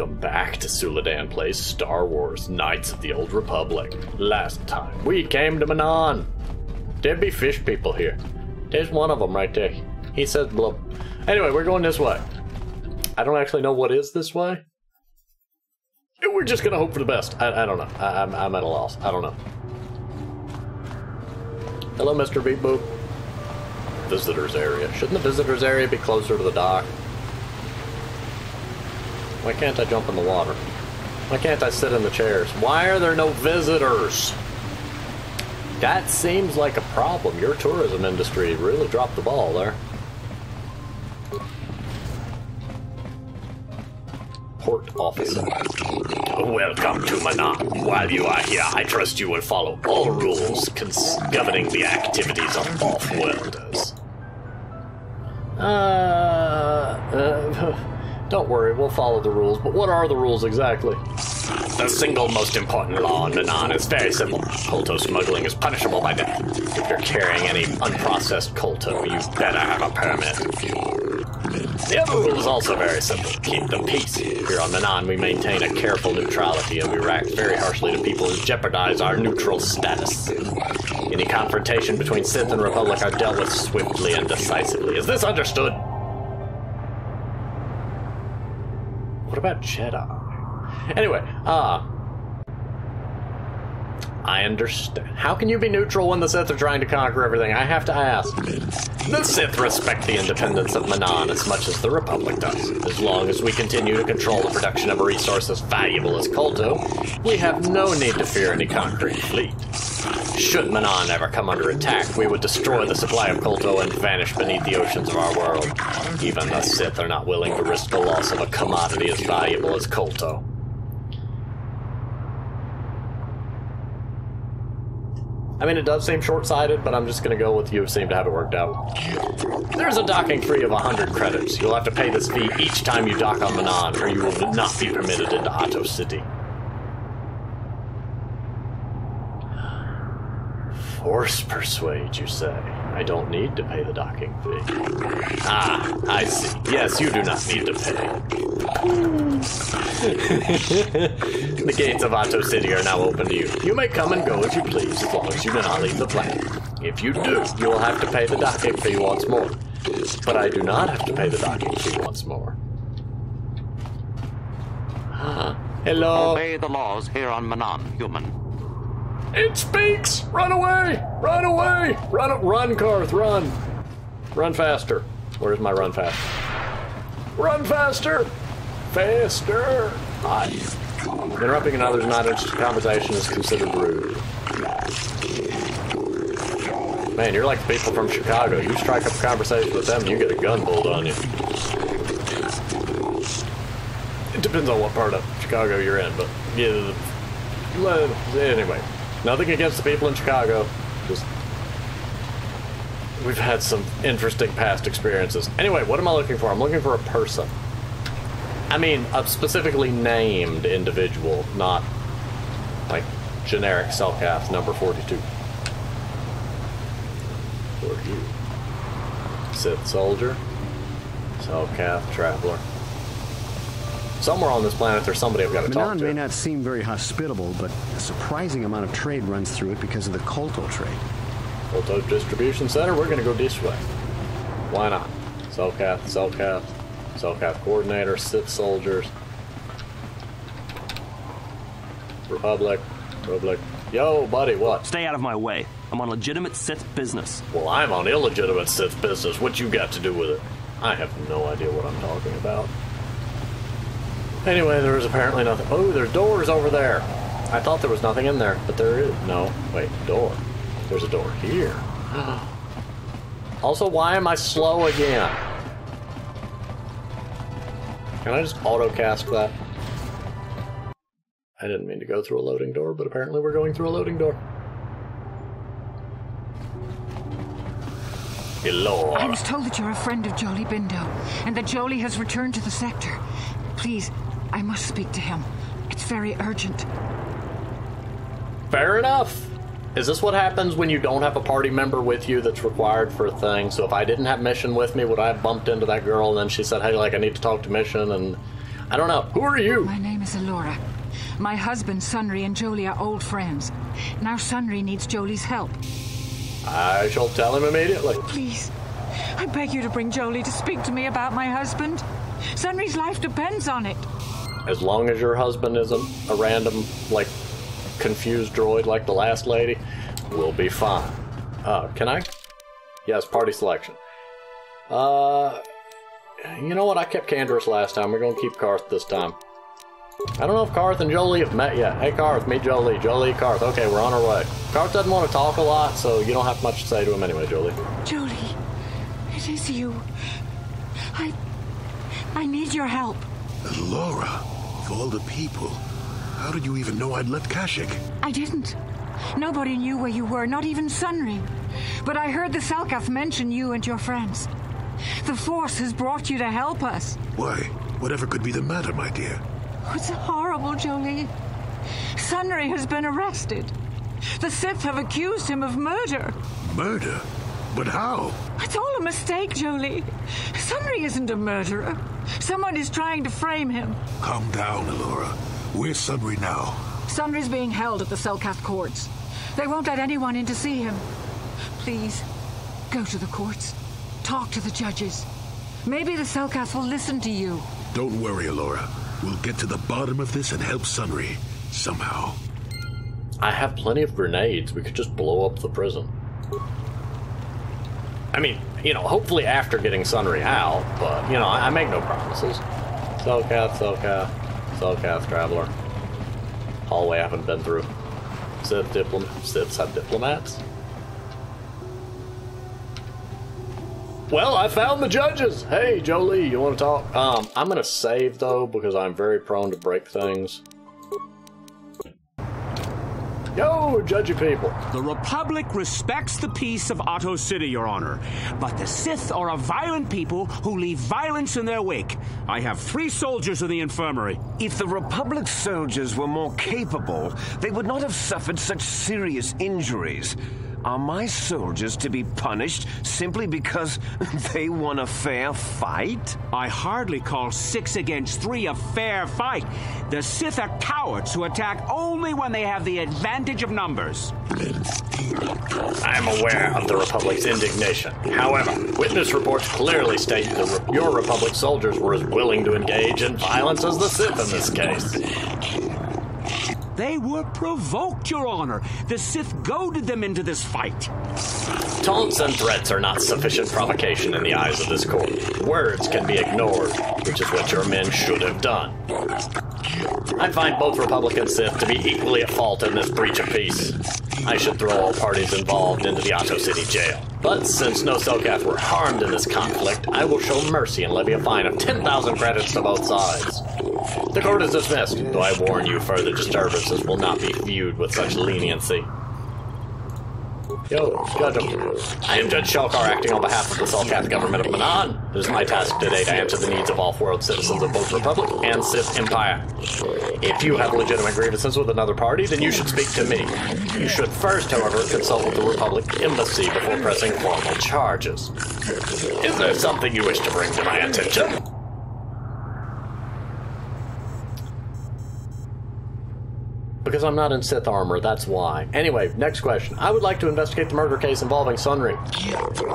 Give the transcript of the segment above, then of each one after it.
Welcome back to Suladan Plays Star Wars Knights of the Old Republic. Last time we came to Manaan. There be fish people here. There's one of them right there. He says blub. Anyway, we're going this way. I don't actually know what is this way. We're just gonna hope for the best. I don't know. I'm at a loss. I don't know. Hello, Mr. Beep Boop. Visitors area. Shouldn't the visitors area be closer to the dock? Why can't I jump in the water? Why can't I sit in the chairs? Why are there no visitors? That seems like a problem. Your tourism industry really dropped the ball there. Port officer. Welcome to Manaan. While you are here, I trust you will follow all rules governing the activities of off-worlders. Don't worry, we'll follow the rules, but what are the rules exactly? The single most important law in Manaan is very simple. Kolto smuggling is punishable by death. If you're carrying any unprocessed Kolto, you better have a permit. The other rule is also very simple. Keep the peace. Here on Manaan, we maintain a careful neutrality and we react very harshly to people who jeopardize our neutral status. Any confrontation between Sith and Republic are dealt with swiftly and decisively. Is this understood? What about Jedi? Anyway, I understand. How can you be neutral when the Sith are trying to conquer everything? I have to ask. The Sith respect the independence of Manaan as much as the Republic does. As long as we continue to control the production of a resource as valuable as Kolto, we have no need to fear any conquering fleet. Should Manaan ever come under attack, we would destroy the supply of Kolto and vanish beneath the oceans of our world. Even the Sith are not willing to risk the loss of a commodity as valuable as Kolto. I mean, it does seem short-sighted, but I'm just going to go with you seem to have it worked out. There's a docking fee of 100 credits. You'll have to pay this fee each time you dock on Manaan, or you will not be permitted into Atto City. Force persuade, you say? I don't need to pay the docking fee. Ah, I see. Yes, you do not need to pay. The gates of Atto City are now open to you. You may come and go as you please, as long as you do not leave the planet. If you do, you will have to pay the docking fee once more. But I do not have to pay the docking fee once more. Hello? Obey the laws here on Manaan, human. It speaks! Run away! Run away! Run, Karth, run! Run faster. Where's my run faster? Run faster! Faster! Interrupting another's not interested conversation is considered rude. Man, you're like the people from Chicago. You strike up a conversation with them, you get a gun pulled on you. It depends on what part of Chicago you're in, but yeah. Anyway. Nothing against the people in Chicago, just we've had some interesting past experiences. Anyway, what am I looking for? I'm looking for a person. I mean, a specifically named individual, not like generic Selkath number 42. Who are you? Sith soldier, Selkath traveler. Somewhere on this planet, there's somebody I've got to talk to. Manaan may not seem very hospitable, but a surprising amount of trade runs through it because of the Kolto trade. Kolto distribution center, we're going to go this way. Why not? Selkath coordinator, Sith soldiers. Republic. Yo, buddy, what? Stay out of my way. I'm on legitimate Sith business. Well, I'm on illegitimate Sith business. What you got to do with it? I have no idea what I'm talking about. Anyway, there is apparently nothing. Oh, there's doors over there. I thought there was nothing in there, but there is. No, wait, door. There's a door here. Also, why am I slow again? Can I just auto-cast that? I didn't mean to go through a loading door, but apparently we're going through a loading door. Hello. I was told that you're a friend of Jolie Bindo, and that Jolie has returned to the sector. Please, I must speak to him. It's very urgent. Fair enough. Is this what happens when you don't have a party member with you that's required for a thing? So if I didn't have Mission with me, would I have bumped into that girl and then she said, hey, like, I need to talk to Mission, and I don't know. Who are you? My name is Alora. My husband, Sunry, and Jolie are old friends. Now Sunry needs Jolie's help. I shall tell him immediately. Please, I beg you to bring Jolie to speak to me about my husband. Sunry's life depends on it. As long as your husband isn't a random, confused droid like the last lady, we'll be fine. Can I? Yes, party selection. You know what? I kept Canderous last time. We're going to keep Karth this time. I don't know if Karth and Jolie have met yet. Hey, Karth, meet Jolie. Jolie, Karth. Okay, we're on our way. Karth doesn't want to talk a lot, so you don't have much to say to him anyway, Jolie. Jolie, it is you. I need your help. Laura, of all the people, how did you even know I'd left Kashyyyk? I didn't. Nobody knew where you were, not even Sunry. But I heard the Selkath mention you and your friends. The Force has brought you to help us. Why? Whatever could be the matter, my dear? It's horrible, Jolie. Sunry has been arrested. The Sith have accused him of murder. Murder? But how? It's all a mistake, Jolie. Sunry isn't a murderer. Someone is trying to frame him. Calm down, Alora. Where's Sunry now? Sunry's being held at the Selkath courts. They won't let anyone in to see him. Please, go to the courts. Talk to the judges. Maybe the Selkath will listen to you. Don't worry, Alora. We'll get to the bottom of this and help Sunry. Somehow. I have plenty of grenades. We could just blow up the prison. I mean, hopefully after getting Sunry out, but, I make no promises. Selkath, Traveler. Hallway I haven't been through. Siths have diplomats? Well, I found the judges! Hey, Jolie, you want to talk? I'm gonna save, though, because I'm very prone to break things. Yo, judgy people. The Republic respects the peace of Otto City, Your Honor. But the Sith are a violent people who leave violence in their wake. I have 3 soldiers in the infirmary. If the Republic soldiers were more capable, they would not have suffered such serious injuries. Are my soldiers to be punished simply because they won a fair fight? I hardly call 6 against 3 a fair fight. The Sith are cowards who attack only when they have the advantage of numbers. I am aware of the Republic's indignation. However, witness reports clearly state that your Republic soldiers were as willing to engage in violence as the Sith in this case. They were provoked, Your Honor. The Sith goaded them into this fight. Taunts and threats are not sufficient provocation in the eyes of this court. Words can be ignored, which is what your men should have done. I find both Republic and Sith to be equally at fault in this breach of peace. I should throw all parties involved into the Otto City jail. But since no Selkath were harmed in this conflict, I will show mercy and levy a fine of 10,000 credits to both sides. The court is dismissed, though I warn you further disturbances will not be viewed with such leniency. Yo, Judge him. I am Judge Shalkar, acting on behalf of the Selkath government of Manaan. It is my task today to answer the needs of all world citizens of both Republic and Sith Empire. If you have legitimate grievances with another party, then you should speak to me. You should first, however, consult with the Republic Embassy before pressing formal charges. Is there something you wish to bring to my attention? Because I'm not in Sith armor, that's why. Anyway, next question. I would like to investigate the murder case involving Sunry.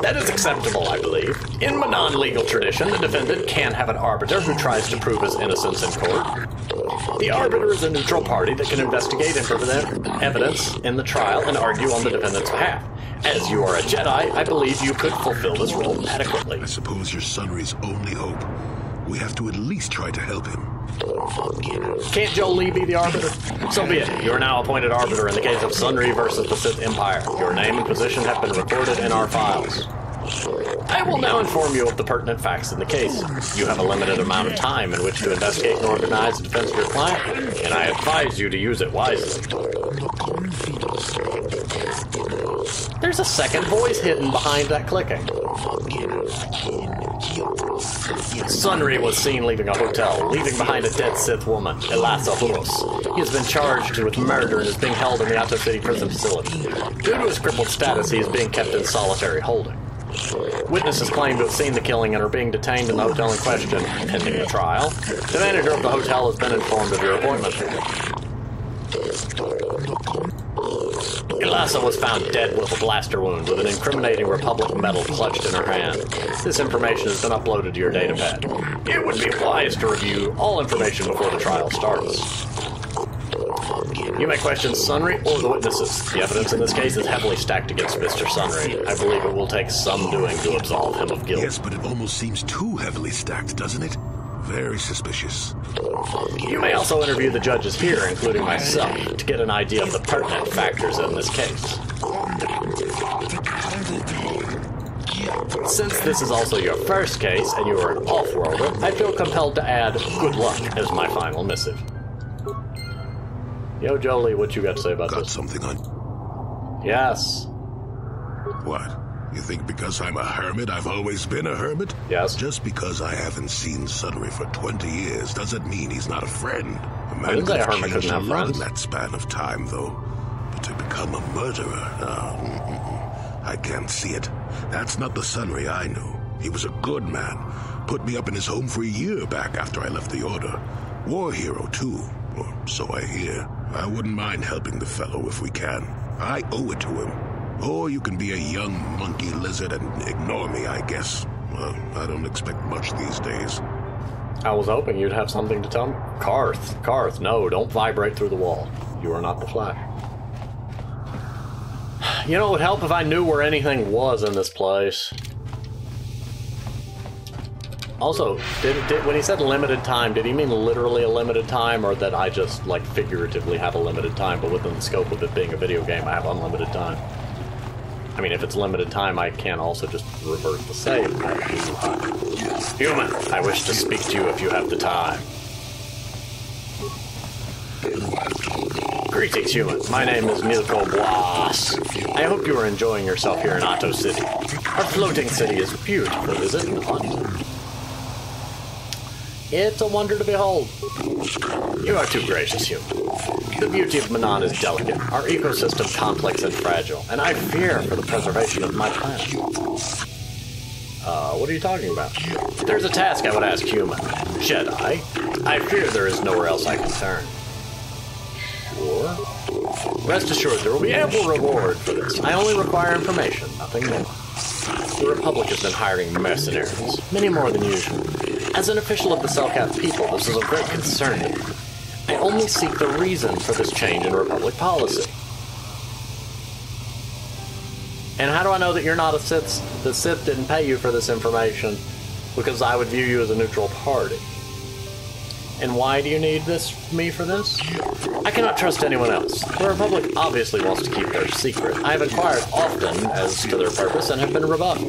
That is acceptable, I believe. In Manaan legal tradition, the defendant can have an arbiter who tries to prove his innocence in court. The arbiter is a neutral party that can investigate and present evidence in the trial and argue on the defendant's behalf. As you are a Jedi, I believe you could fulfill this role adequately. I suppose you're Sunry's only hope. We have to at least try to help him. Can't Jolie be the arbiter? So be it. You are now appointed arbiter in the case of Sunry versus the Sith Empire. Your name and position have been recorded in our files. I will now inform you of the pertinent facts in the case. You have a limited amount of time in which to investigate and organize a defense of your client, and I advise you to use it wisely. There's a second voice hidden behind that clicking. Sunry was seen leaving a hotel, leaving behind a dead Sith woman, Elasa Huros. He has been charged with murder and is being held in the Otto City prison facility. Due to his crippled status, he is being kept in solitary holding. Witnesses claim to have seen the killing and are being detained in the hotel in question, pending the trial. The manager of the hotel has been informed of your appointment. Elasa was found dead with a blaster wound with an incriminating Republic medal clutched in her hand. This information has been uploaded to your datapad. It would be wise to review all information before the trial starts. You may question Sunry or the witnesses. The evidence in this case is heavily stacked against Mr. Sunry. I believe it will take some doing to absolve him of guilt. Yes, but it almost seems too heavily stacked, doesn't it? Very suspicious. You may also interview the judges here, including myself, to get an idea of the pertinent factors in this case. Since this is also your first case, and you are an off-worlder, I feel compelled to add good luck as my final missive. Yo, Jolie, what you got to say about this? Got something on? Yes. What? You think because I'm a hermit, I've always been a hermit? Yes. Just because I haven't seen Sunry for 20 years doesn't mean he's not a friend. A man didn't say a hermit changed couldn't have a lot friends. in that span of time, though. But to become a murderer, I can't see it. That's not the Sunry I knew. He was a good man. Put me up in his home for a year back after I left the Order. War hero, too. Or so I hear. I wouldn't mind helping the fellow if we can. I owe it to him. Or you can be a young monkey lizard and ignore me, I guess. Well, I don't expect much these days. I was hoping you'd have something to tell me. Karth, no, don't vibrate through the wall. You are not the Flash. You know, it would help if I knew where anything was in this place. Also, when he said limited time, did he mean literally a limited time, or that I just, like, figuratively have a limited time, but within the scope of it being a video game, I have unlimited time? I mean, if it's limited time, I can also just revert the save. Human, I wish to speak to you if you have the time. Greetings, human. My name is Milko Boas. I hope you are enjoying yourself here in Otto City. Our floating city is beautiful, is it not? It's a wonder to behold. You are too gracious, human. The beauty of Manaan is delicate, our ecosystem complex and fragile, and I fear for the preservation of my planet. What are you talking about? There's a task I would ask human. Jedi. I fear there is nowhere else I can turn. Sure. Rest assured, there will be ample reward for this. I only require information, nothing more. The Republic has been hiring mercenaries, many more than usual. As an official of the Selkath people, this is of great concern to me. I only seek the reason for this change in Republic policy. And how do I know that you're not a Sith? The Sith didn't pay you for this information, because I would view you as a neutral party. And why do you need me for this? I cannot trust anyone else. The Republic obviously wants to keep their secret. I have inquired often as to their purpose and have been rebuffed.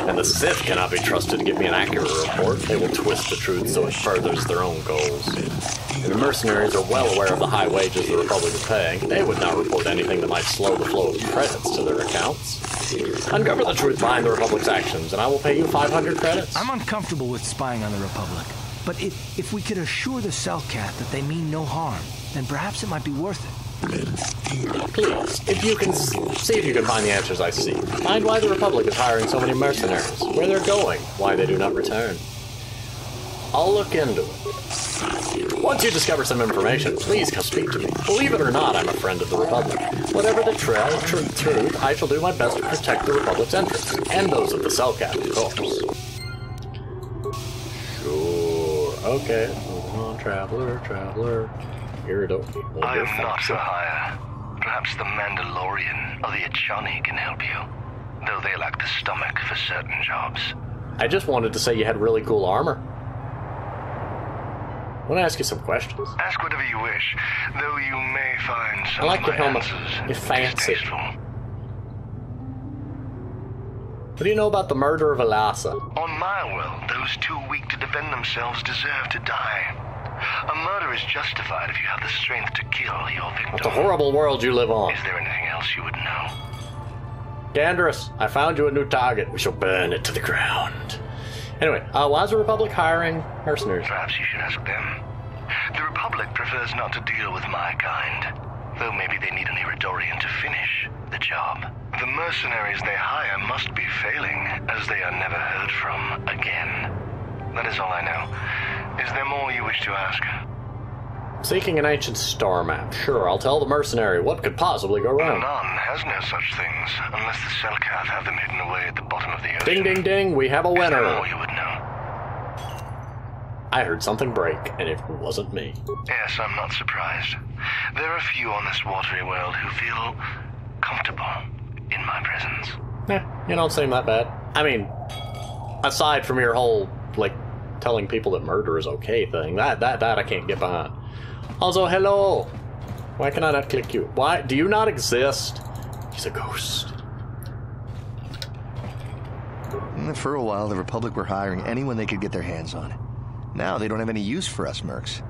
And the Sith cannot be trusted to give me an accurate report. They will twist the truth so it furthers their own goals. And the mercenaries are well aware of the high wages the Republic is paying. They would not report anything that might slow the flow of credits to their accounts. Uncover the truth behind the Republic's actions, and I will pay you 500 credits. I'm uncomfortable with spying on the Republic. But if we could assure the Selkath that they mean no harm, then perhaps it might be worth it. Please, if you can see if you can find the answers I seek. Find why the Republic is hiring so many mercenaries, where they're going, why they do not return. I'll look into it. Once you discover some information, please come speak to me. Believe it or not, I'm a friend of the Republic. Whatever the truth, I shall do my best to protect the Republic's interests, and those of the Selkath, of course. Okay, moving on, traveler. Here, don't be. I am not Sahaya. Perhaps the Mandalorian or the Achani can help you, though they lack the stomach for certain jobs. I just wanted to say you had really cool armor. I want to ask you some questions. Ask whatever you wish, though you may find some I like of your my helmet. answers You're fancy. distasteful. What do you know about the murder of Elasa? On my world, those too weak to defend themselves deserve to die. A murder is justified if you have the strength to kill your victim. It's a horrible world you live on. Is there anything else you would know? Dangerous, I found you a new target. We shall burn it to the ground. Anyway, why is the Republic hiring mercenaries? Perhaps you should ask them. The Republic prefers not to deal with my kind, though maybe they need an Iridorian to finish the job. The mercenaries they hire must be failing, as they are never heard from again. That is all I know. Is there more you wish to ask? Seeking an ancient star map. Sure, I'll tell the mercenary. What could possibly go wrong? Manaan has no such things, unless the Selkath have them hidden away at the bottom of the ocean. Ding, ding, ding. We have a winner. Is there more you would know? I heard something break, and it wasn't me. Yes, I'm not surprised. There are few on this watery world who feel comfortable in my presence. You don't seem that bad. I mean, aside from your whole, like, telling people that murder is okay thing, that I can't get behind. Also, hello. Why can I not click you? Why? Do you not exist? He's a ghost. For a while, the Republic were hiring anyone they could get their hands on. Now they don't have any use for us mercs.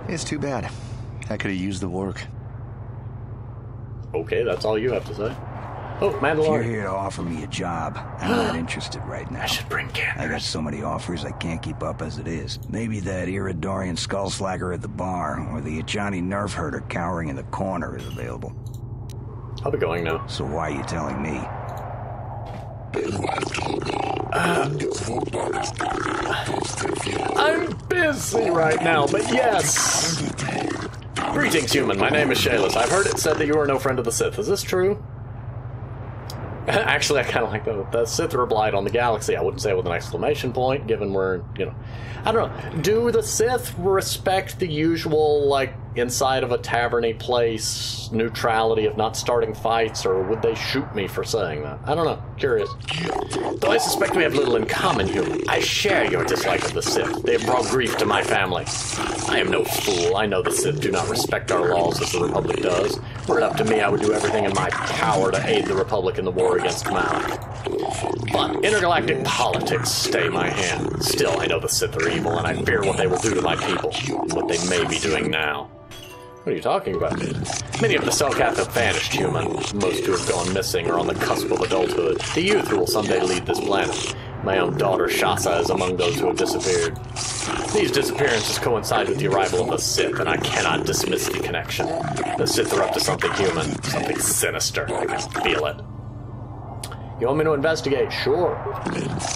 It's too bad. I could have used the work. Okay, that's all you have to say. Oh, Mandalorian. If you're here to offer me a job, I'm not interested right now. I should bring candors. I got so many offers I can't keep up as it is. Maybe that Iridorian skullslacker at the bar, or the Ajani nerf herder cowering in the corner is available. I'll be going now. So why are you telling me? I'm busy right now, but yes. Greetings, human. My name is Shayless. I've heard it said that you are no friend of the Sith. Is this true? Actually, I kind of like that. The Sith are a blight on the galaxy. I wouldn't say it with an exclamation point, given we're, I don't know. Do the Sith respect the usual, like, inside of a taverny place, neutrality of not starting fights, or would they shoot me for saying that? I don't know. Curious. Though I suspect we have little in common, human. I share your dislike of the Sith. They have brought grief to my family. I am no fool. I know the Sith do not respect our laws as the Republic does. Were it up to me, I would do everything in my power to aid the Republic in the war against Malak. But intergalactic politics stay my hand. Still, I know the Sith are evil, and I fear what they will do to my people, what they may be doing now. What are you talking about? Many of the Selkath have vanished, human. Most who have gone missing are on the cusp of adulthood. The youth who will someday lead this planet. My own daughter, Shasa, is among those who have disappeared. These disappearances coincide with the arrival of the Sith, and I cannot dismiss the connection. The Sith are up to something human, something sinister. I can feel it. You want me to investigate? Sure.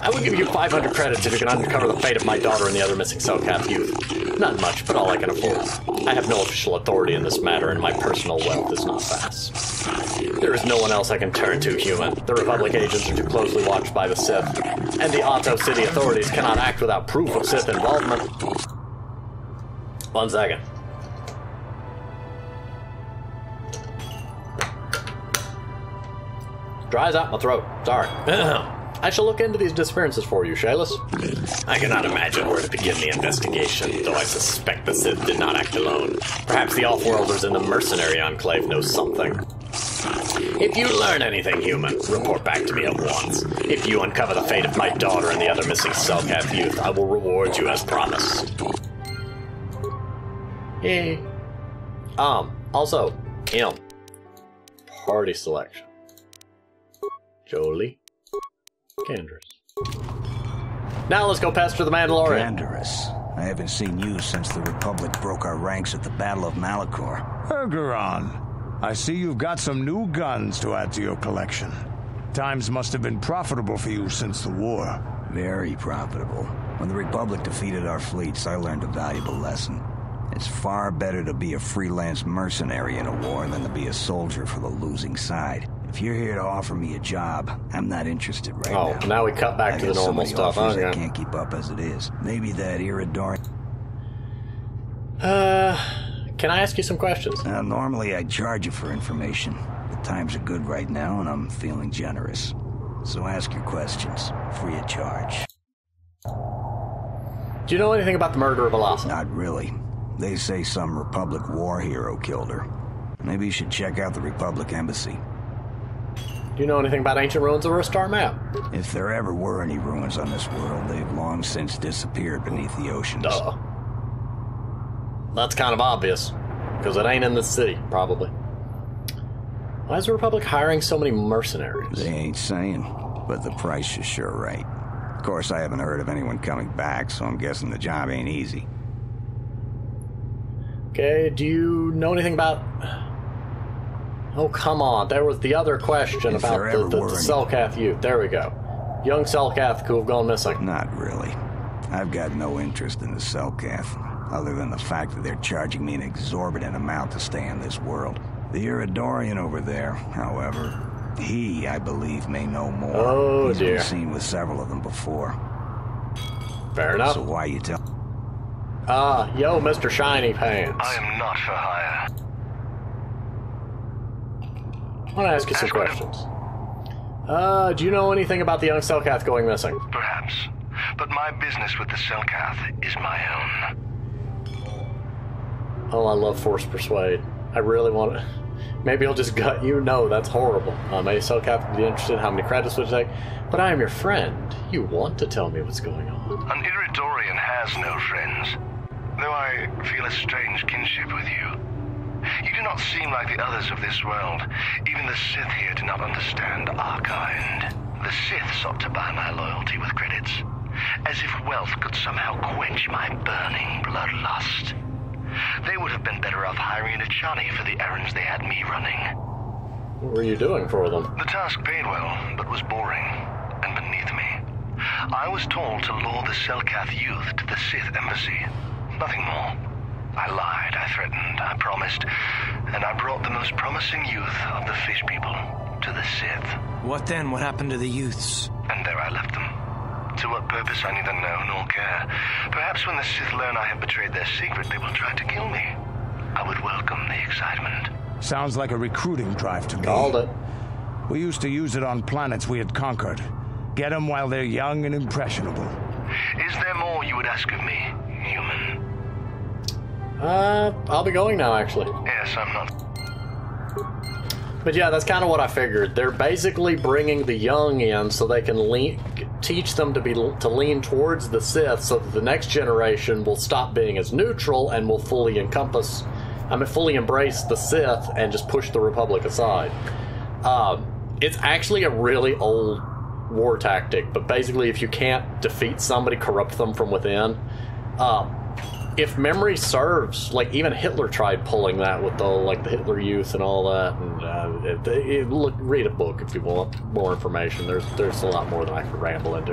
I will give you 500 credits if you can uncover the fate of my daughter and the other missing Selkath youth. Not much, but all I can afford. I have no official authority in this matter, and my personal wealth is not vast. There is no one else I can turn to, human. The Republic agents are too closely watched by the Sith, and the Otto City authorities cannot act without proof of Sith involvement. 1 second. Dries out my throat. Sorry. I shall look into these disappearances for you, Shayless. I cannot imagine where to begin the investigation, though I suspect the Sith did not act alone. Perhaps the Offworlders in the mercenary enclave know something. If you learn anything, human, report back to me at once. If you uncover the fate of my daughter and the other missing Selkath youth, I will reward you as promised. Yay. Also, party selection. Jolie. Canderous. Now let's go pester the Mandalorian. Canderous. I haven't seen you since the Republic broke our ranks at the Battle of Malachor. Ergeron, I see you've got some new guns to add to your collection. Times must have been profitable for you since the war. Very profitable. When the Republic defeated our fleets, I learned a valuable lesson. It's far better to be a freelance mercenary in a war than to be a soldier for the losing side. If you're here to offer me a job, I'm not interested right now. Oh, now we cut back to the normal stuff. I can't keep up as it is. Maybe that Iridorian... Can I ask you some questions? Normally I'd charge you for information. The times are good right now, and I'm feeling generous. So ask your questions, free of charge. Do you know anything about the murder of Alasa? Not really. They say some Republic war hero killed her. Maybe you should check out the Republic embassy. Do you know anything about ancient ruins or a star map? If there ever were any ruins on this world, they've long since disappeared beneath the oceans. Duh. That's kind of obvious, because it ain't in the city, probably. Why is the Republic hiring so many mercenaries? They ain't saying, but the price is sure right. Of course, I haven't heard of anyone coming back, so I'm guessing the job ain't easy. Okay, do you know anything about... Oh, come on. There was the other question about the Selkath youth. There we go. Young Selkath who have gone missing. Not really. I've got no interest in the Selkath, other than the fact that they're charging me an exorbitant amount to stay in this world. The Iridorian over there, however, he, I believe, may know more. Oh, He's dear. been seen with several of them before. Fair enough. So why you tell... Yo, Mr. Shiny Pants. I am not for hire. I want to ask you some questions. Do you know anything about the young Selkath going missing? Perhaps. But my business with the Selkath is my own. Oh, I love Force Persuade. I really want to... Maybe he'll just gut you. No, that's horrible. Maybe Selkath would be interested in how many credits would it take. But I am your friend. You want to tell me what's going on. An Iridorian has no friends. Though I feel a strange kinship with you. You do not seem like the others of this world. Even the Sith here do not understand our kind. The Sith sought to buy my loyalty with credits, as if wealth could somehow quench my burning bloodlust. They would have been better off hiring a Chani for the errands they had me running. What were you doing for them? The task paid well, but was boring and beneath me. I was told to lure the Selkath youth to the Sith embassy. Nothing more. I lied, I threatened, I promised, and I brought the most promising youth of the fish people to the Sith. What then? What happened to the youths? And there I left them. To what purpose I neither know nor care. Perhaps when the Sith learn I have betrayed their secret, they will try to kill me. I would welcome the excitement. Sounds like a recruiting drive to me. Called it. We used to use it on planets we had conquered. Get them while they're young and impressionable. Is there more you would ask of me, human? I'll be going now, actually. Yes, I'm not. But yeah, that's kind of what I figured. They're basically bringing the young in so they can teach them to lean towards the Sith, so that the next generation will stop being as neutral and will fully embrace the Sith and just push the Republic aside. It's actually a really old war tactic, but basically, if you can't defeat somebody, corrupt them from within. If memory serves, like even Hitler tried pulling that with the Hitler Youth and all that. And read a book if you want more information. There's a lot more than I could ramble into.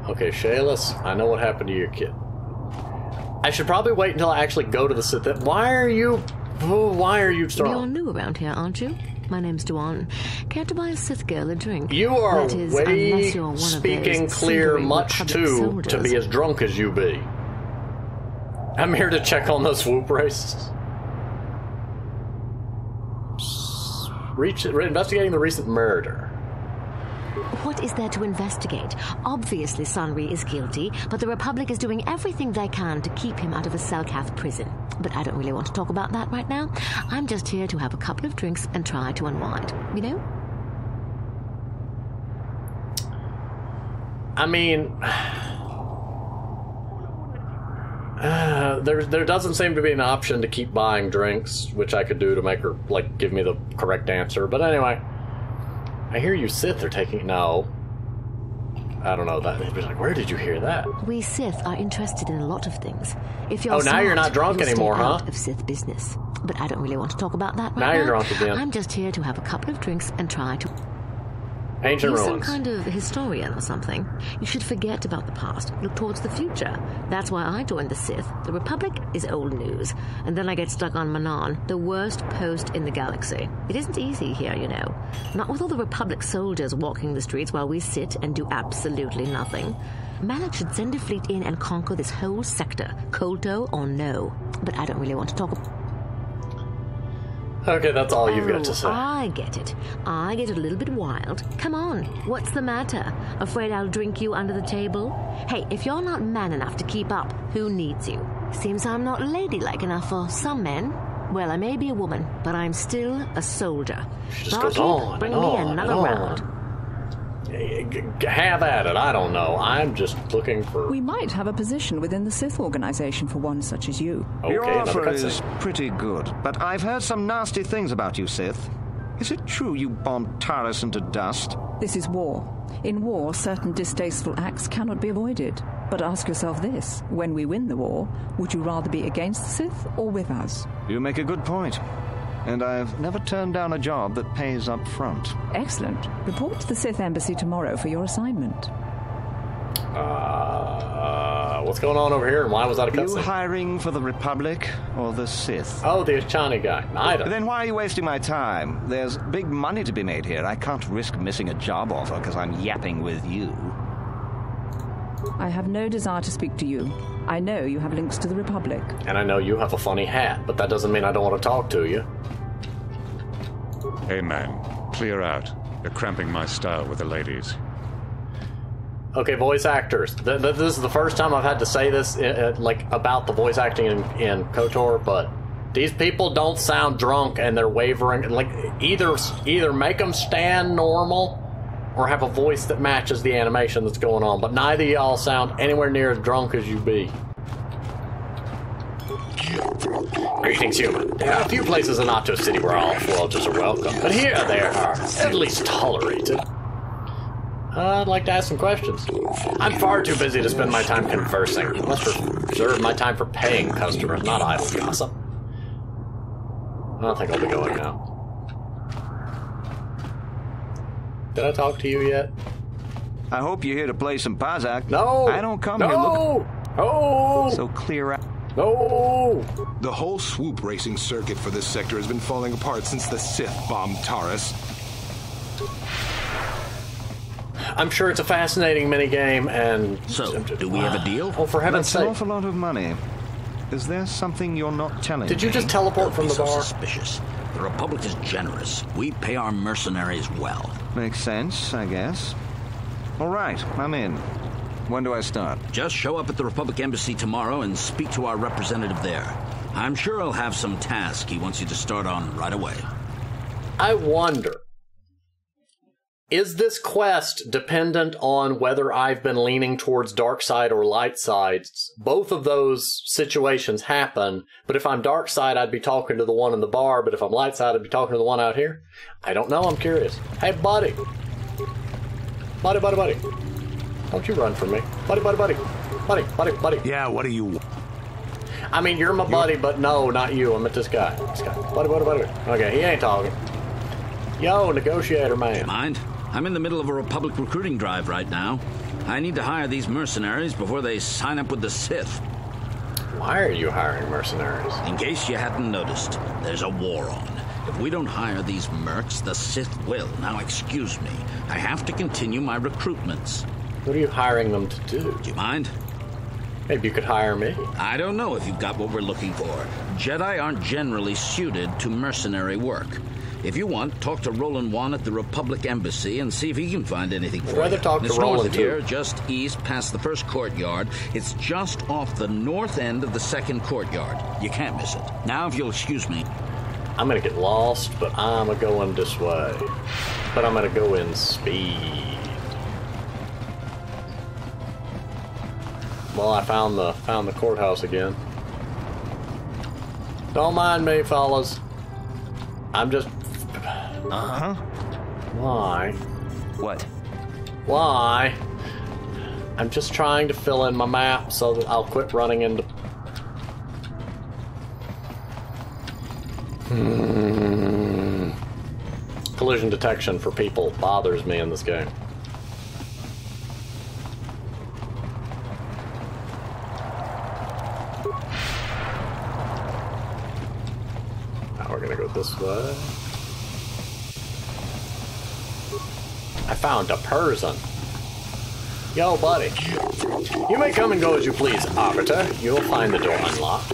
Okay, Shayless, I know what happened to your kid. I should probably wait until I actually go to the Sith. Why are you strong? You're new around here, aren't you? My name's Duan. Care to buy a Sith girl a drink? You are that is, way you're one speaking of those clear much Republic too soldiers. to be as drunk as you be. I'm here to check on those swoop races. Investigating the recent murder. What is there to investigate? Obviously, Sanri is guilty, but the Republic is doing everything they can to keep him out of a Selkath prison. But I don't really want to talk about that right now. I'm just here to have a couple of drinks and try to unwind, you know? I mean, there doesn't seem to be an option to keep buying drinks, which I could do to make her, give me the correct answer. But anyway, I hear you Sith are taking... No. I don't know. They'd be like, where did you hear that? We Sith are interested in a lot of things. If you're now you're not drunk you'll anymore, stay huh? out of Sith business. But I don't really want to talk about that right now. Now you're drunk again. I'm just here to have a couple of drinks and try to... Ancient You're ruins. some kind of historian or something. You should forget about the past. Look towards the future. That's why I joined the Sith. The Republic is old news. And then I get stuck on Manaan, the worst post in the galaxy. It isn't easy here, you know. Not with all the Republic soldiers walking the streets while we sit and do absolutely nothing. Malak should send a fleet in and conquer this whole sector, KOTOR or no. But I don't really want to talk about... Okay, that's all you've got to say. I get it. I get a little bit wild. Come on, what's the matter? Afraid I'll drink you under the table? Hey, if you're not man enough to keep up, who needs you? Seems I'm not ladylike enough for some men. Well, I may be a woman, but I'm still a soldier. She just goes on bring and me on another and on. round. Have at it. I don't know. I'm just looking for... We might have a position within the Sith organization for one such as you. Okay, Your another offer cutscene. is pretty good, but I've heard some nasty things about you, Sith. Is it true you bombed Taris into dust? This is war. In war, certain distasteful acts cannot be avoided. But ask yourself this, when we win the war, would you rather be against the Sith or with us? You make a good point. and I've never turned down a job that pays up front. Excellent. Report to the Sith Embassy tomorrow for your assignment. What's going on over here, and why was that a cutscene? You hiring for the Republic or the Sith? Oh, the Achani guy. Neither. Then why are you wasting my time? There's big money to be made here. I can't risk missing a job offer because I'm yapping with you. I have no desire to speak to you. I know you have links to the Republic. And I know you have a funny hat, but that doesn't mean I don't want to talk to you. Hey, man. Clear out. You're cramping my style with the ladies. Okay, voice actors. This is the first time I've had to say this, like, about the voice acting in KOTOR, but these people don't sound drunk and they're wavering. Like, either make them stand normal or have a voice that matches the animation that's going on, but neither of y'all sound anywhere near as drunk as you be. Greetings, human. There are a few places in Atto City where all worlds are welcome, but here they are at least tolerated. I'd like to ask some questions. I'm far too busy to spend my time conversing. I must reserve my time for paying customers, not idle gossip. I don't think I'll be going now. Did I talk to you yet? I hope you're here to play some Pazak. No! I don't come no! here looking... No! So clear out. No! The whole swoop racing circuit for this sector has been falling apart since the Sith bombed Taurus. I'm sure it's a fascinating minigame, and... So, do we have a deal? Oh, for heaven's sake. That's an awful lot of money. Is there something you're not telling me? Did you just teleport from the bar? Suspicious. The Republic is generous. We pay our mercenaries well. Makes sense, I guess. All right, I'm in. When do I start? Just show up at the Republic Embassy tomorrow and speak to our representative there. I'm sure he'll have some task he wants you to start on right away. I wonder, is this quest dependent on whether I've been leaning towards dark side or light side? Both of those situations happen, but if I'm dark side, I'd be talking to the one in the bar, but if I'm light side, I'd be talking to the one out here? I don't know, I'm curious. Hey, buddy. Buddy, buddy, buddy. Don't you run from me. Buddy, buddy, buddy. Buddy, buddy, buddy. Yeah, what do you... I mean, you're my buddy, but no, not you. I meant this guy. This guy. Buddy, buddy, buddy. Okay, he ain't talking. Yo, negotiator man. Mind? I'm in the middle of a Republic recruiting drive right now. I need to hire these mercenaries before they sign up with the Sith. Why are you hiring mercenaries? In case you hadn't noticed, there's a war on. If we don't hire these mercs, the Sith will. Now, excuse me. I have to continue my recruitments. What are you hiring them to do? Do you mind? Maybe you could hire me. I don't know if you've got what we're looking for. Jedi aren't generally suited to mercenary work. If you want, talk to Roland Wan at the Republic Embassy and see if he can find anything for you. I'd rather talk to It's Roland, north of here, too. just east past the first courtyard. It's just off the north end of the second courtyard. You can't miss it. Now, if you'll excuse me. I'm gonna get lost, but I'm a-going this way. But I'm gonna go in speed. Well, I found the courthouse again. Don't mind me, fellas. I'm just... Uh-huh. Why? What? Why? I'm just trying to fill in my map so that I'll quit running into... Collision detection for people bothers me in this game. Now we're gonna go this way. I found a person. Yo, buddy. You may come and go as you please, Arbiter. You'll find the door unlocked.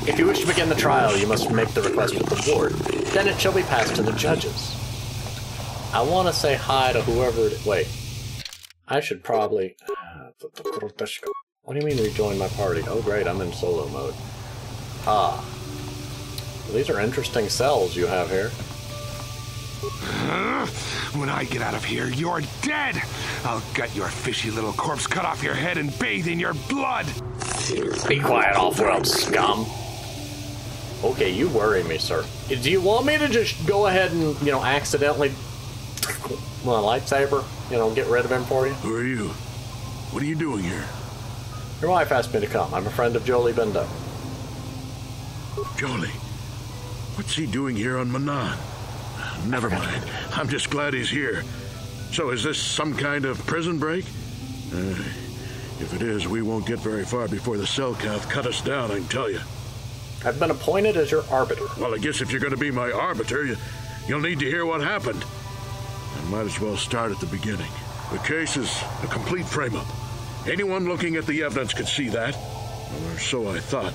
If you wish to begin the trial, you must make the request with the board. Then it shall be passed to the judges. I want to say hi to whoever it... Wait. I should probably... What do you mean rejoin my party? Oh, great, I'm in solo mode. Ah. Well, these are interesting cells you have here. When I get out of here, you're dead! I'll gut your fishy little corpse, cut off your head, and bathe in your blood! Be quiet, off-world scum. Okay, you worry me, sir. Do you want me to just go ahead and, you know, accidentally... my lightsaber? You know, get rid of him for you? Who are you? What are you doing here? Your wife asked me to come. I'm a friend of Jolie Bendo. Jolie? What's he doing here on Manaan? Never mind. I'm just glad he's here. So is this some kind of prison break? If it is, we won't get very far before the Selkath cut us down, I can tell you. I've been appointed as your arbiter. Well, I guess if you're going to be my arbiter, you'll need to hear what happened. I might as well start at the beginning. The case is a complete frame-up. Anyone looking at the evidence could see that. Or so I thought.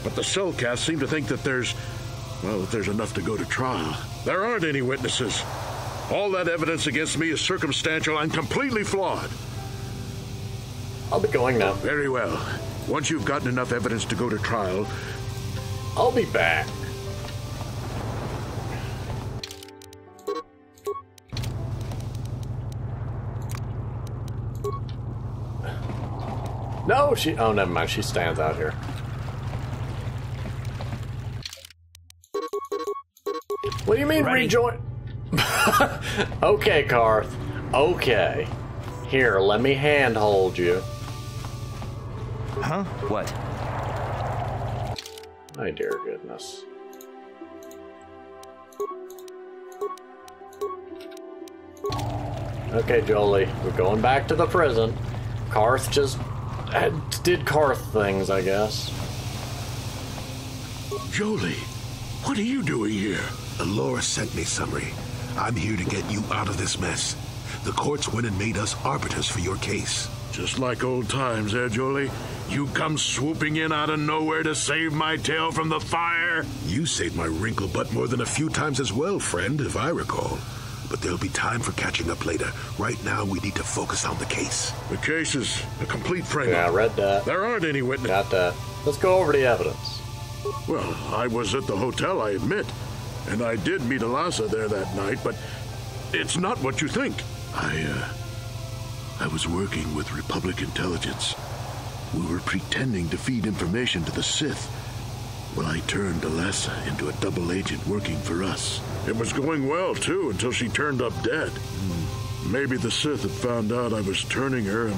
But the Selkath seem to think that there's enough to go to trial. There aren't any witnesses. All that evidence against me is circumstantial and completely flawed. I'll be going now. Very well. Once you've gotten enough evidence to go to trial, I'll be back. No, oh, never mind. She stands out here. What do you mean rejoin? Okay, Karth. Okay. Here, let me handhold you. Huh? What? My dear goodness. Okay, Jolie, we're going back to the prison. Karth just did Karth things, I guess. Jolie, what are you doing here? Alora sent me, Summary. I'm here to get you out of this mess. The courts went and made us arbiters for your case. Just like old times, Jolie? You come swooping in out of nowhere to save my tail from the fire? You saved my wrinkle butt more than a few times as well, friend, if I recall. But there'll be time for catching up later. Right now, we need to focus on the case. The case is a complete frame-up. Yeah, I read that. There aren't any witnesses. Got that. Let's go over the evidence. Well, I was at the hotel, I admit. And I did meet Alasa there that night, but it's not what you think. I was working with Republic intelligence. We were pretending to feed information to the Sith. Well, I turned Alasa into a double agent working for us. It was going well, too, until she turned up dead. Maybe the Sith had found out I was turning her and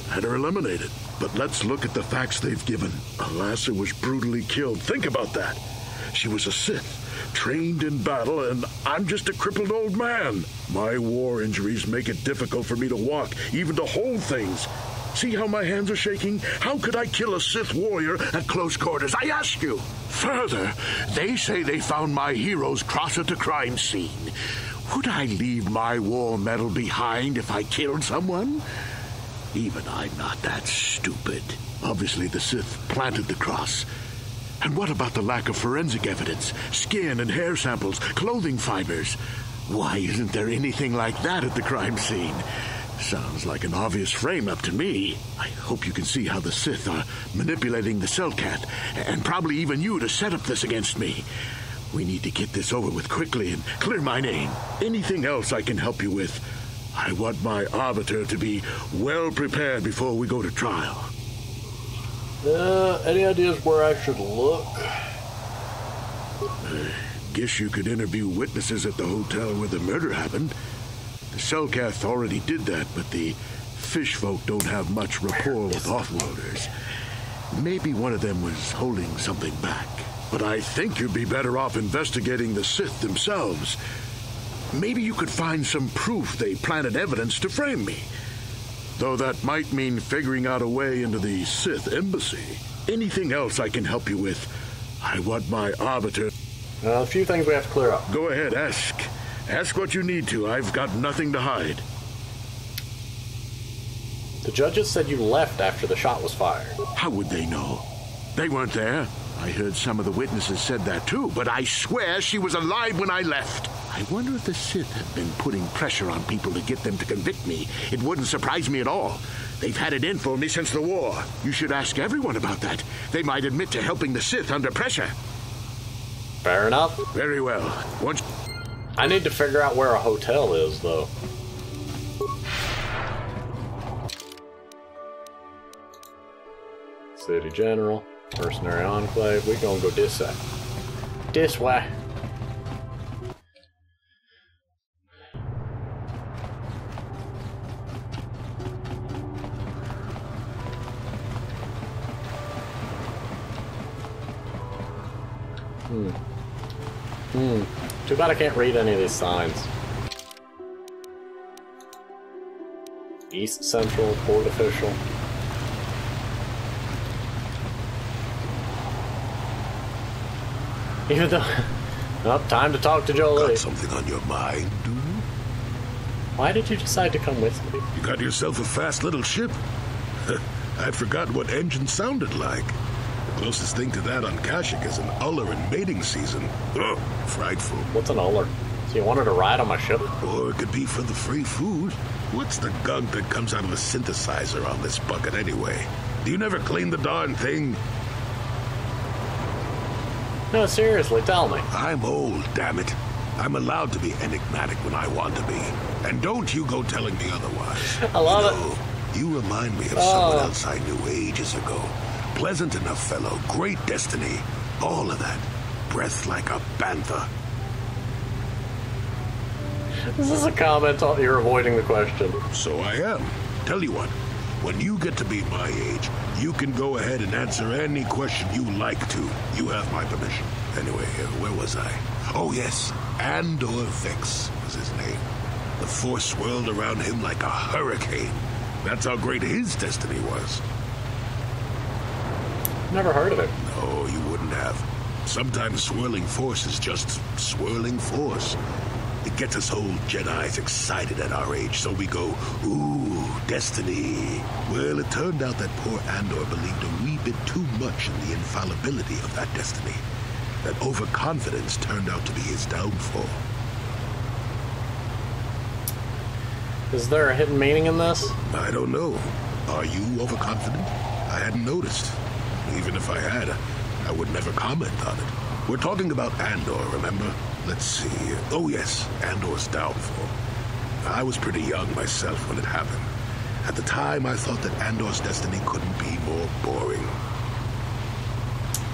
had her eliminated. But let's look at the facts they've given. Alasa was brutally killed. Think about that. She was a Sith, trained in battle, and I'm just a crippled old man. My war injuries make it difficult for me to walk, even to hold things. See how my hands are shaking? How could I kill a Sith warrior at close quarters? I ask you. Further, they say they found my heroes cross at the crime scene. Would I leave my war medal behind if I killed someone? Even I'm not that stupid. Obviously, the Sith planted the cross. And what about the lack of forensic evidence? Skin and hair samples, clothing fibers. Why isn't there anything like that at the crime scene? Sounds like an obvious frame-up to me. I hope you can see how the Sith are manipulating the Selkath, and probably even you to set up this against me. We need to get this over with quickly and clear my name. Anything else I can help you with? I want my arbiter to be well prepared before we go to trial. Any ideas where I should look? Guess you could interview witnesses at the hotel where the murder happened. The Selkath already did that, but the fish folk don't have much rapport with offworlders. Maybe one of them was holding something back. But I think you'd be better off investigating the Sith themselves. Maybe you could find some proof they planted evidence to frame me. Though that might mean figuring out a way into the Sith embassy. Anything else I can help you with? I want my arbiter. A few things we have to clear up. Go ahead, ask. Ask what you need to. I've got nothing to hide. The judges said you left after the shot was fired. How would they know? They weren't there. I heard some of the witnesses said that too, but I swear she was alive when I left. I wonder if the Sith have been putting pressure on people to get them to convict me. It wouldn't surprise me at all. They've had it in for me since the war. You should ask everyone about that. They might admit to helping the Sith under pressure. Fair enough. Very well. Once... I need to figure out where a hotel is, though. City General, Mercenary Enclave. We gonna go this way. This way. Too bad I can't read any of these signs. East Central, Port Official. Even though... Well, time to talk to Jolie. Got something on your mind, do you? Why did you decide to come with me? You got yourself a fast little ship. I'd forgotten what engine sounded like. The closest thing to that on Kashyyyk is an uller in mating season. Ugh, frightful. What's an uller? So you wanted to ride on my ship? Or it could be for the free food. What's the gunk that comes out of the synthesizer on this bucket anyway? Do you never clean the darn thing? No, seriously, tell me. I'm old, damn it. I'm allowed to be enigmatic when I want to be. And don't you go telling me otherwise. I love it. You remind me of someone else I knew ages ago. Pleasant enough fellow, great destiny, all of that. Breath like a bantha. This is a comment on you're avoiding the question. So I am. Tell you what, when you get to be my age, you can go ahead and answer any question you like to. You have my permission. Anyway, where was I? Oh yes, Andor Vex was his name. The Force swirled around him like a hurricane. That's how great his destiny was. Never heard of it. No, you wouldn't have. Sometimes swirling force is just swirling force. It gets us old Jedis excited at our age, so we go, ooh, destiny. Well, it turned out that poor Andor believed a wee bit too much in the infallibility of that destiny. That overconfidence turned out to be his downfall. Is there a hidden meaning in this? I don't know. Are you overconfident? I hadn't noticed. Even if I had, I would never comment on it. We're talking about Andor, remember? Let's see. Oh yes, Andor's downfall. I was pretty young myself when it happened. At the time, I thought that Andor's destiny couldn't be more boring.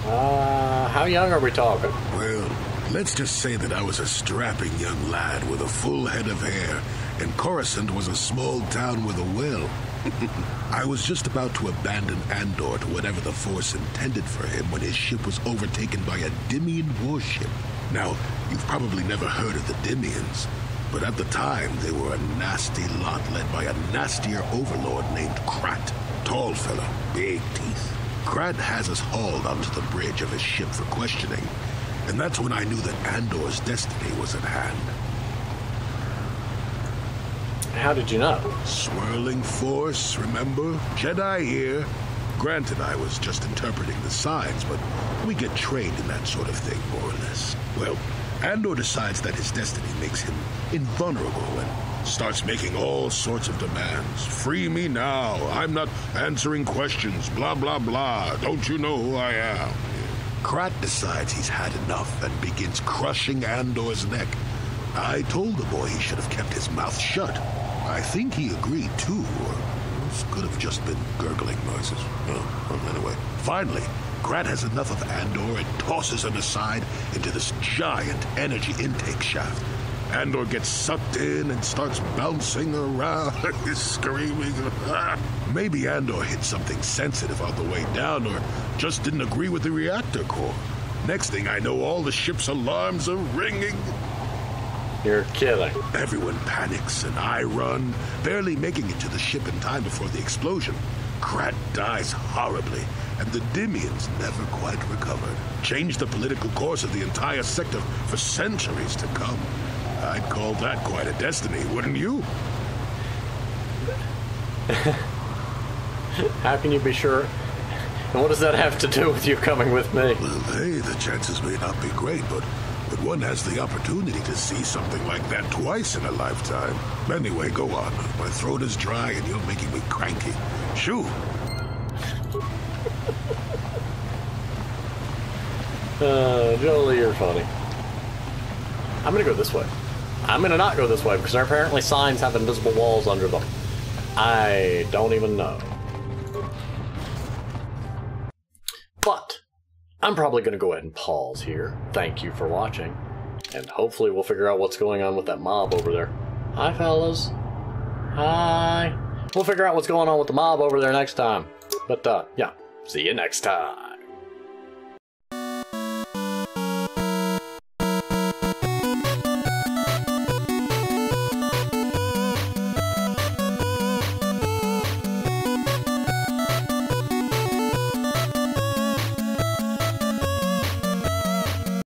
How young are we talking? Well, let's just say that I was a strapping young lad with a full head of hair, and Coruscant was a small town with a well. I was just about to abandon Andor to whatever the Force intended for him when his ship was overtaken by a Dimian warship. Now, you've probably never heard of the Dimians, but at the time they were a nasty lot led by a nastier overlord named Krat. Tall fella, big teeth. Krat has us hauled onto the bridge of his ship for questioning, and that's when I knew that Andor's destiny was at hand. How did you know? Swirling force, remember? Jedi here. Granted, I was just interpreting the signs, but we get trained in that sort of thing, more or less. Well, Andor decides that his destiny makes him invulnerable and starts making all sorts of demands. Free me now. I'm not answering questions. Blah, blah, blah. Don't you know who I am? Krat decides he's had enough and begins crushing Andor's neck. I told the boy he should have kept his mouth shut. I think he agreed, too, or this could have just been gurgling noises. Well, anyway, finally, Krat has enough of Andor and tosses him aside into this giant energy intake shaft. Andor gets sucked in and starts bouncing around, screaming. Maybe Andor hit something sensitive on the way down, or just didn't agree with the reactor core. Next thing I know, all the ship's alarms are ringing. You're kidding. Everyone panics, and I run, barely making it to the ship in time before the explosion. Krat dies horribly, and the Dimians never quite recovered. Changed the political course of the entire sector for centuries to come. I'd call that quite a destiny, wouldn't you? How can you be sure? And what does that have to do with you coming with me? Well, hey, the chances may not be great, but one has the opportunity to see something like that twice in a lifetime. Anyway, go on. My throat is dry and you're making me cranky. Shoo! Jolie, you're funny. I'm gonna go this way. I'm gonna not go this way because apparently signs have invisible walls under them. I don't even know. But I'm probably going to go ahead and pause here. Thank you for watching. And hopefully we'll figure out what's going on with that mob over there. Hi, fellas. Hi. We'll figure out what's going on with the mob over there next time. But, yeah. See you next time.